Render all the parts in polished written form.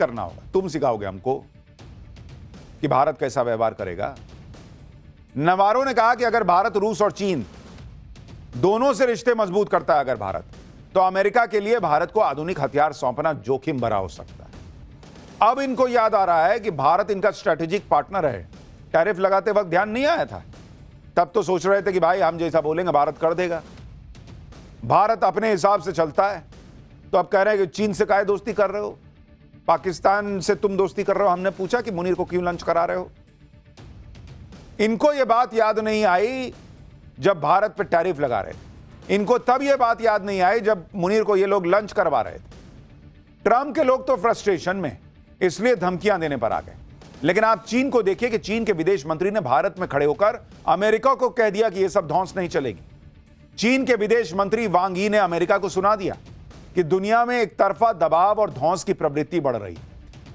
करना होगा। तुम सिखाओगे हमको कि भारत कैसा व्यवहार करेगा। नवारो ने कहा कि अगर भारत, रूस और चीन दोनों से रिश्ते मजबूत करता है अगर भारत, तो अमेरिका के लिए भारत को आधुनिक हथियार सौंपना जोखिम भरा हो सकता है। अब इनको याद आ रहा है कि भारत इनका स्ट्रेटेजिक पार्टनर है। टैरिफ लगाते वक्त ध्यान नहीं आया था, तब तो सोच रहे थे कि भाई हम जैसा बोलेंगे भारत कर देगा, भारत अपने हिसाब से चलता है। तो अब कह रहे हैं कि चीन से काहे दोस्ती कर रहे हो, पाकिस्तान से तुम दोस्ती कर रहे हो। हमने पूछा कि मुनीर को क्यों लंच करा रहे हो। इनको यह बात याद नहीं आई जब भारत पर टैरिफ लगा रहे थे, इनको तब यह बात याद नहीं आई जब मुनीर को ये लोग लंच करवा रहे थे। ट्रंप के लोग तो फ्रस्ट्रेशन में इसलिए धमकियां देने पर आ गए। लेकिन आप चीन को देखिए कि चीन के विदेश मंत्री ने भारत में खड़े होकर अमेरिका को कह दिया कि यह सब धौंस नहीं चलेगी। चीन के विदेश मंत्री वांग यी ने अमेरिका को सुना दिया कि दुनिया में एक तरफा दबाव और धौंस की प्रवृत्ति बढ़ रही है,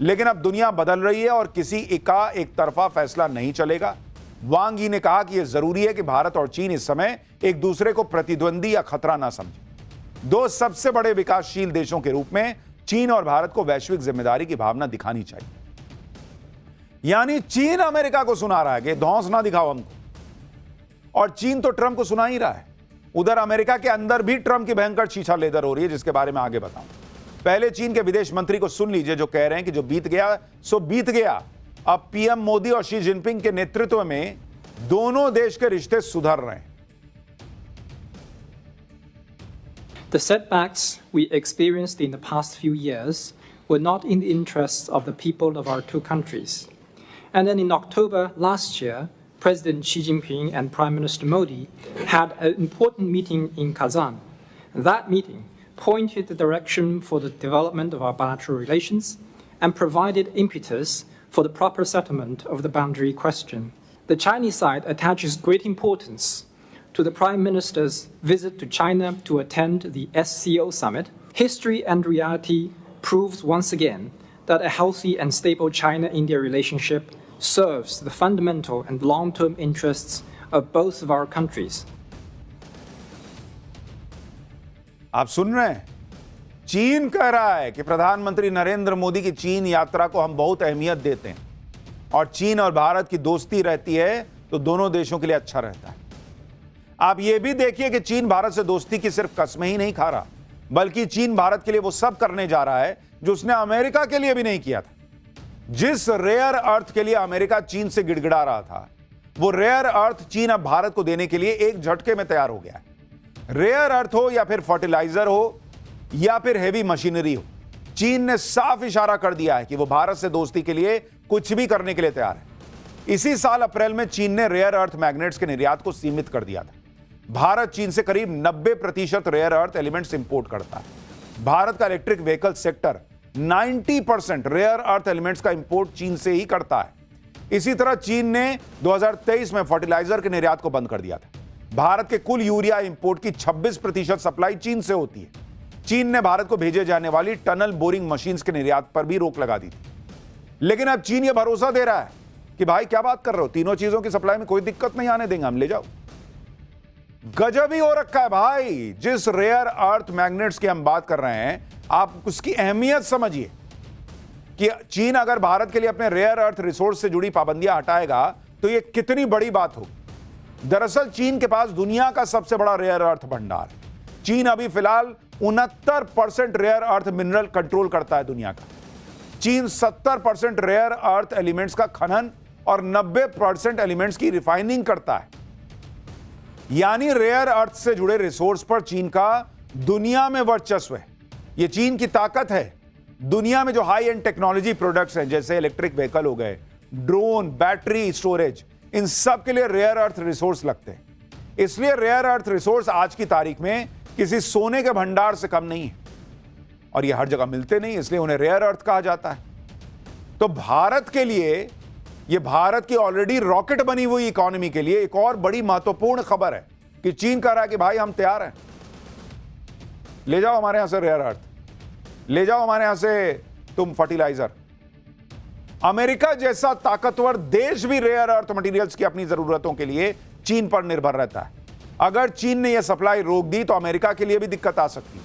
लेकिन अब दुनिया बदल रही है और किसी का एक तरफा फैसला नहीं चलेगा। वांग यी ने कहा कि यह जरूरी है कि भारत और चीन इस समय एक दूसरे को प्रतिद्वंदी या खतरा ना समझे। दो सबसे बड़े विकासशील देशों के रूप में चीन और भारत को वैश्विक जिम्मेदारी की भावना दिखानी चाहिए। यानी चीन अमेरिका को सुना रहा है कि धौंस ना दिखाओ हमको, और चीन तो ट्रंप को सुना ही रहा है। उधर अमेरिका के अंदर भी ट्रंप की भयंकर छीछा लेदर हो रही है, जिसके बारे में आगे बताऊं। पहले चीन के विदेश मंत्री को सुन लीजिए, जो कह रहे हैं कि जो बीत गया सो बीत गया। अब पीएम मोदी और शी जिनपिंग के नेतृत्व में दोनों देश के रिश्ते सुधर रहे हैं। The setbacks we experienced in the past few years were not in the interests of the people of our two countries. And then in October last year, President Xi Jinping and Prime Minister Modi had an important meeting in Kazan. That meeting pointed the direction for the development of our bilateral relations and provided impetus for the proper settlement of the boundary question. The Chinese side attaches great importance to the Prime Minister's visit to China to attend the SCO summit. History and reality proves once again that a healthy and stable China-India relationship serves the fundamental and long-term interests of both of our countries. आप सुन रहे हैं, चीन कह रहा है कि प्रधानमंत्री नरेंद्र मोदी की चीन यात्रा को हम बहुत अहमियत देते हैं, और चीन और भारत की दोस्ती रहती है तो दोनों देशों के लिए अच्छा रहता है। आप यह भी देखिए कि चीन भारत से दोस्ती की सिर्फ कस्में ही नहीं खा रहा, बल्कि चीन भारत के लिए वो सब करने जा रहा है जो उसने अमेरिका के लिए भी नहीं किया था। जिस रेयर अर्थ के लिए अमेरिका चीन से गिड़गिड़ा रहा था, वो रेयर अर्थ चीन अब भारत को देने के लिए एक झटके में तैयार हो गया है। रेयर अर्थ हो या फिर फर्टिलाइजर हो या फिर हेवी मशीनरी हो, चीन ने साफ इशारा कर दिया है कि वो भारत से दोस्ती के लिए कुछ भी करने के लिए तैयार है। इसी साल अप्रैल में चीन ने रेयर अर्थ मैग्नेट्स के निर्यात को सीमित कर दिया था। भारत चीन से करीब 90% रेयर अर्थ एलिमेंट्स इंपोर्ट करता है। भारत का electric vehicle sector 90% rare earth elements का इंपोर्ट चीन से ही करता है। इसी तरह चीन ने 2023 में फर्टिलाइजर के निर्यात को बंद कर दिया था। भारत के कुल यूरिया इंपोर्ट की 26% सप्लाई चीन से होती है। चीन ने भारत को भेजे जाने वाली टनल बोरिंग मशीन्स के निर्यात पर भी रोक लगा दी थी। लेकिन अब चीन यह भरोसा दे रहा है कि भाई क्या बात कर रहे हो, तीनों चीजों की सप्लाई में कोई दिक्कत नहीं आने देंगे, हम ले जाओ। गजब ही हो रखा है भाई। जिस रेयर अर्थ मैग्नेट्स की हम बात कर रहे हैं, आप उसकी अहमियत समझिए कि चीन अगर भारत के लिए अपने रेयर अर्थ रिसोर्स से जुड़ी पाबंदियां हटाएगा तो यह कितनी बड़ी बात होगी। दरअसल चीन के पास दुनिया का सबसे बड़ा रेयर अर्थ भंडार है। चीन अभी फिलहाल 69% रेयर अर्थ मिनरल कंट्रोल करता है दुनिया का। चीन 70% रेयर अर्थ एलिमेंट्स का खनन और 90% एलिमेंट्स की रिफाइनिंग करता है। यानी रेयर अर्थ से जुड़े रिसोर्स पर चीन का दुनिया में वर्चस्व है। यह चीन की ताकत है। दुनिया में जो हाई एंड टेक्नोलॉजी प्रोडक्ट्स हैं, जैसे इलेक्ट्रिक व्हीकल हो गए, ड्रोन, बैटरी स्टोरेज, इन सब के लिए रेयर अर्थ रिसोर्स लगते हैं। इसलिए रेयर अर्थ रिसोर्स आज की तारीख में किसी सोने के भंडार से कम नहीं है, और ये हर जगह मिलते नहीं, इसलिए उन्हें रेयर अर्थ कहा जाता है। तो भारत के लिए, ये भारत की ऑलरेडी रॉकेट बनी हुई इकोनॉमी के लिए एक और बड़ी महत्वपूर्ण खबर है कि चीन कह रहा है कि भाई हम तैयार हैं, ले जाओ हमारे यहां से रेयर अर्थ, ले जाओ हमारे यहां से तुम फर्टिलाइजर। अमेरिका जैसा ताकतवर देश भी रेयर अर्थ मटेरियल्स की अपनी जरूरतों के लिए चीन पर निर्भर रहता है। अगर चीन ने यह सप्लाई रोक दी तो अमेरिका के लिए भी दिक्कत आ सकती है।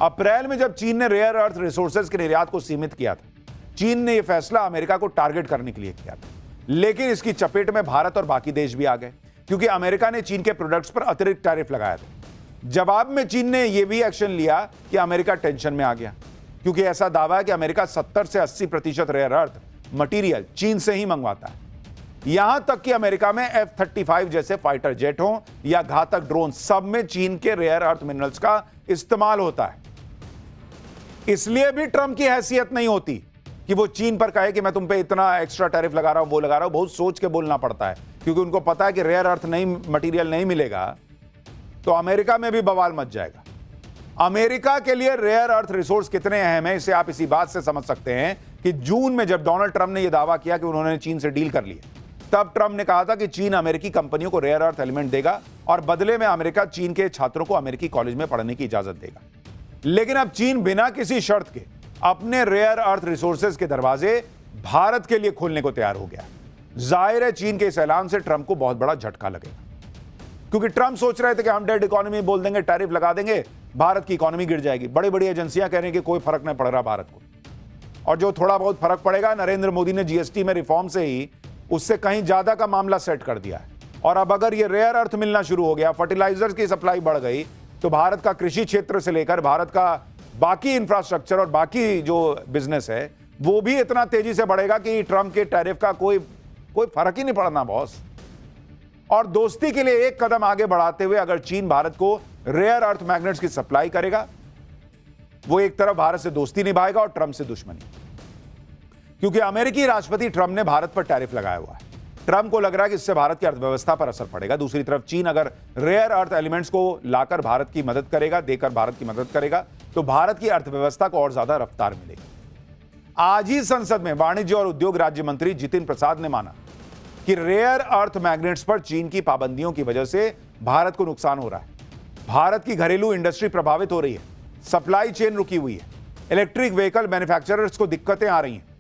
अप्रैल में जब चीन ने रेयर अर्थ रिसोर्सेज के निर्यात को सीमित किया था, चीन ने यह फैसला अमेरिका को टारगेट करने के लिए किया था, लेकिन इसकी चपेट में भारत और बाकी देश भी आ गए क्योंकि अमेरिका ने चीन के प्रोडक्ट्स पर अतिरिक्त टैरिफ लगाया था। जवाब में चीन ने यह भी एक्शन लिया कि अमेरिका टेंशन में आ गया क्योंकि ऐसा दावा है कि अमेरिका 70 से 80% रेयर अर्थ मटेरियल चीन से ही मंगवाता है। यहां तक कि अमेरिका में F-35 जैसे फाइटर जेट हो या घातक ड्रोन, सब में चीन के रेयर अर्थ मिनरल्स का इस्तेमाल होता है। इसलिए भी ट्रंप की हैसियत नहीं होती कि वो चीन पर कहे कि मैं तुम पे इतना एक्स्ट्रा टैरिफ लगा रहा हूं, वो लगा रहा हूं। बहुत सोच के बोलना पड़ता है क्योंकि उनको पता है कि रेयर अर्थ मटेरियल नहीं मिलेगा तो अमेरिका में भी बवाल मच जाएगा। अमेरिका के लिए रेयर अर्थ रिसोर्स कितने अहम है, इसे आप इसी बात से समझ सकते हैं कि जून में जब डोनाल्ड ट्रंप ने यह दावा किया कि उन्होंने चीन से डील कर ली, तब ट्रंप ने कहा था कि चीन अमेरिकी कंपनियों को रेयर अर्थ एलिमेंट देगा और बदले में अमेरिका चीन के छात्रों को अमेरिकी कॉलेज में पढ़ने की इजाजत देगा। लेकिन अब चीन बिना किसी शर्त के अपने रेयर अर्थ रिसोर्सेज के दरवाजे भारत के लिए खोलने को तैयार हो गया। जाहिर है चीन के इस ऐलान से ट्रंप को बहुत बड़ा झटका लगेगा क्योंकि ट्रंप सोच रहे थे कि हम डेड इकोनॉमी बोल देंगे, टैरिफ लगा देंगे, भारत की इकोनॉमी गिर जाएगी। बड़ी बड़ी एजेंसियां कह रही हैं कि कोई फर्क नहीं पड़ रहा भारत को, और जो थोड़ा बहुत फर्क पड़ेगा, नरेंद्र मोदी ने जीएसटी में रिफॉर्म से ही उससे कहीं ज्यादा का मामला सेट कर दिया है। और अब अगर ये रेयर अर्थ मिलना शुरू हो गया, फर्टिलाइजर्स की सप्लाई बढ़ गई, तो भारत का कृषि क्षेत्र से लेकर भारत का बाकी इंफ्रास्ट्रक्चर और बाकी जो बिजनेस है वो भी इतना तेजी से बढ़ेगा कि ट्रंप के टैरिफ का कोई फर्क ही नहीं पड़ना बॉस। और दोस्ती के लिए एक कदम आगे बढ़ाते हुए अगर चीन भारत को रेयर अर्थ मैग्नेट्स की सप्लाई करेगा, वो एक तरफ भारत से दोस्ती निभाएगा और ट्रंप से दुश्मनी, क्योंकि अमेरिकी राष्ट्रपति ट्रंप ने भारत पर टैरिफ लगाया हुआ है। ट्रंप को लग रहा है कि इससे भारत की अर्थव्यवस्था पर असर पड़ेगा। दूसरी तरफ चीन अगर रेयर अर्थ एलिमेंट्स को लाकर भारत की मदद करेगा, देकर भारत की मदद करेगा, तो भारत की अर्थव्यवस्था को और ज्यादा रफ्तार मिलेगी। आज ही संसद में वाणिज्य और उद्योग राज्य मंत्री जितिन प्रसाद ने माना कि रेयर अर्थ मैग्नेट्स पर चीन की पाबंदियों की वजह से भारत को नुकसान हो रहा है। भारत की घरेलू इंडस्ट्री प्रभावित हो रही है, सप्लाई चेन रुकी हुई है, इलेक्ट्रिक व्हीकल मैन्युफैक्चरर्स को दिक्कतें आ रही हैं।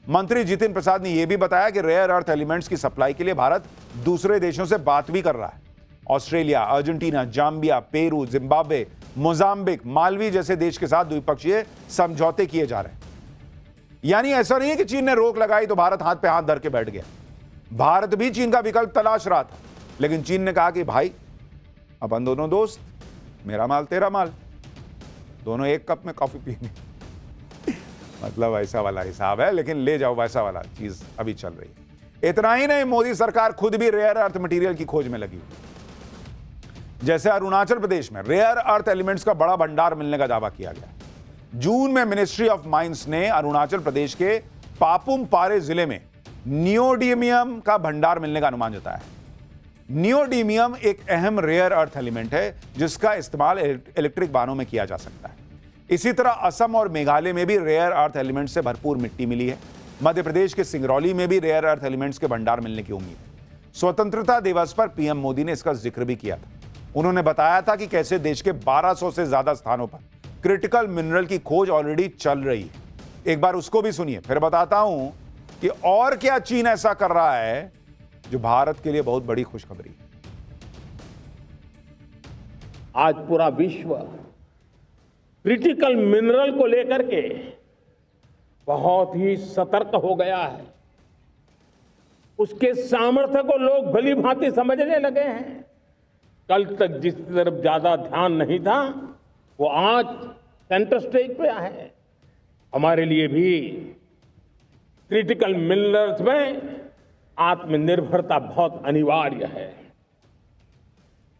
मंत्री जितिन प्रसाद ने यह भी बताया कि रेयर अर्थ एलिमेंट्स की सप्लाई के लिए भारत दूसरे देशों से बात भी कर रहा है। Australia, Argentina, Zambia, Peru, Zimbabwe, Mozambique, Malvi जैसे देश के साथ द्विपक्षीय समझौते किए जा रहे हैं। यानी ऐसा नहीं है कि चीन ने रोक लगाई तो भारत हाथ पे हाथ धर के बैठ गया। भारत भी चीन का विकल्प तलाश रहा था, लेकिन चीन ने कहा कि भाई अपन दोनों दोस्त, मेरा माल तेरा माल, दोनों एक कप में कॉफी पीएंगे। मतलब ऐसा वाला हिसाब है, लेकिन ले जाओ वैसा वाला चीज अभी चल रही है। इतना ही नहीं, मोदी सरकार खुद भी रेयर अर्थ मटेरियल की खोज में लगी हुई। जैसे अरुणाचल प्रदेश में रेयर अर्थ एलिमेंट्स का बड़ा भंडार मिलने का दावा किया गया। जून में मिनिस्ट्री ऑफ माइंस ने अरुणाचल प्रदेश के पापुम पारे जिले में नियोडीमियम का भंडार मिलने का अनुमान जताया। नियोडीमियम एक अहम रेयर अर्थ एलिमेंट है जिसका इस्तेमाल इलेक्ट्रिक वाहनों में किया जा सकता है। इसी तरह असम और मेघालय में भी रेयर अर्थ एलिमेंट से भरपूर मिट्टी मिली है। मध्य प्रदेश के सिंगरौली में भी रेयर अर्थ एलिमेंट्स के भंडार मिलने की उम्मीद है। स्वतंत्रता दिवस पर पीएम मोदी ने इसका जिक्र भी किया था। उन्होंने बताया था कि कैसे देश के 1200 से ज्यादा स्थानों पर क्रिटिकल मिनरल की खोज ऑलरेडी चल रही है। एक बार उसको भी सुनिए, फिर बताता हूं कि और क्या चीन ऐसा कर रहा है जो भारत के लिए बहुत बड़ी खुशखबरी है। आज पूरा विश्व क्रिटिकल मिनरल को लेकर के बहुत ही सतर्क हो गया है। उसके सामर्थ्य को लोग भली भांति समझने लगे हैं। कल तक जिस तरफ ज्यादा ध्यान नहीं था, वो आज सेंटर स्टेज पे है। हमारे लिए भी क्रिटिकल मिनरल्स में आत्मनिर्भरता बहुत अनिवार्य है।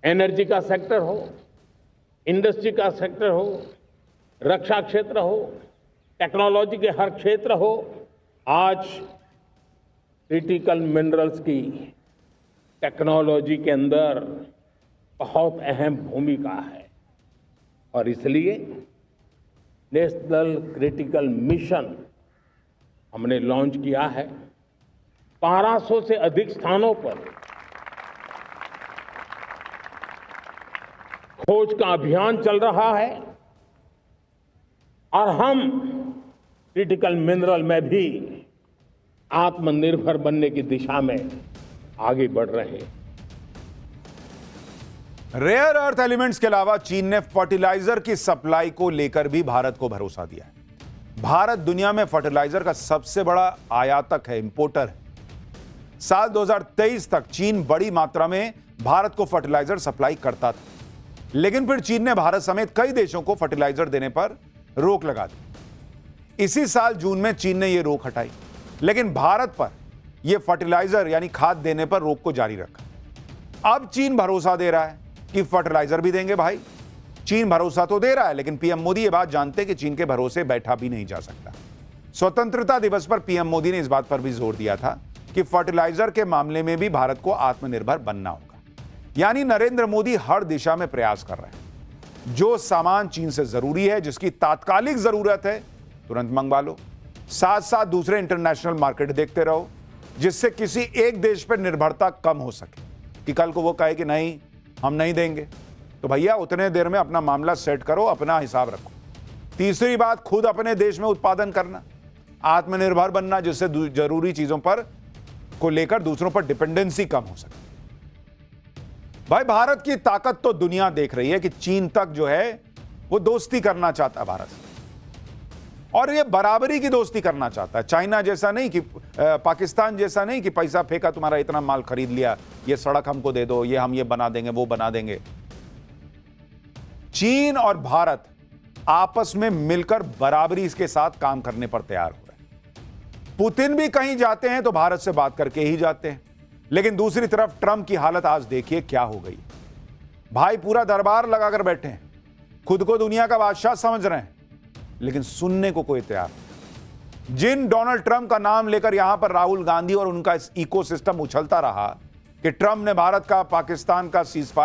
एनर्जी का सेक्टर हो, इंडस्ट्री का सेक्टर हो, रक्षा क्षेत्र हो, टेक्नोलॉजी के हर क्षेत्र हो, आज क्रिटिकल मिनरल्स की टेक्नोलॉजी के अंदर बहुत अहम भूमिका है। और इसलिए नेशनल क्रिटिकल मिशन हमने लॉन्च किया है। 1200 से अधिक स्थानों पर खोज का अभियान चल रहा है और हम क्रिटिकल मिनरल में भी आत्मनिर्भर बनने की दिशा में आगे बढ़ रहे हैं। रेयर अर्थ एलिमेंट्स के अलावा चीन ने फर्टिलाइजर की सप्लाई को लेकर भी भारत को भरोसा दिया है। भारत दुनिया में फर्टिलाइजर का सबसे बड़ा आयातक है, इंपोर्टर है। साल 2023 तक चीन बड़ी मात्रा में भारत को फर्टिलाइजर सप्लाई करता था, लेकिन फिर चीन ने भारत समेत कई देशों को फर्टिलाइजर देने पर रोक लगा दी। इसी साल जून में चीन ने यह रोक हटाई, लेकिन भारत पर यह फर्टिलाइजर यानी खाद देने पर रोक को जारी रखा। अब चीन भरोसा दे रहा है कि फर्टिलाइजर भी देंगे। भाई, चीन भरोसा तो दे रहा है, लेकिन पीएम मोदी ये बात जानते कि चीन के भरोसे बैठा भी नहीं जा सकता। स्वतंत्रता दिवस पर पीएम मोदी ने इस बात पर भी जोर दिया था कि फर्टिलाइजर के मामले में भी भारत को आत्मनिर्भर बनना होगा। यानी नरेंद्र मोदी हर दिशा में प्रयास कर रहे हैं। जो सामान चीन से जरूरी है, जिसकी तात्कालिक जरूरत है, तुरंत मंगवा लो। साथ साथ दूसरे इंटरनेशनल मार्केट देखते रहो, जिससे किसी एक देश पर निर्भरता कम हो सके कि कल को वो कहे कि नहीं, हम नहीं देंगे। तो भैया उतने देर में अपना मामला सेट करो, अपना हिसाब रखो। तीसरी बात, खुद अपने देश में उत्पादन करना, आत्मनिर्भर बनना, जिससे जरूरी चीजों पर को लेकर दूसरों पर डिपेंडेंसी कम हो सके। भाई, भारत की ताकत तो दुनिया देख रही है कि चीन तक जो है वो दोस्ती करना चाहता है भारत से, और ये बराबरी की दोस्ती करना चाहता है। चाइना जैसा नहीं कि पाकिस्तान जैसा नहीं कि पैसा फेंका, तुम्हारा इतना माल खरीद लिया, ये सड़क हमको दे दो, ये हम ये बना देंगे, वो बना देंगे। चीन और भारत आपस में मिलकर बराबरी के साथ काम करने पर तैयार हो रहे हैं। पुतिन भी कहीं जाते हैं तो भारत से बात करके ही जाते हैं, लेकिन दूसरी तरफ ट्रंप की हालत आज देखिए क्या हो गई। भाई, पूरा दरबार लगाकर बैठे हैं, खुद को दुनिया का बादशाह समझ रहे हैं, लेकिन सुनने को कोई तैयार नहीं। जिन डोनाल्ड ट्रंप का नाम लेकर यहां पर राहुल गांधी और उनका इकोसिस्टम उछलता रहा कि ट्रंप ने भारत का पाकिस्तान का सीजफायर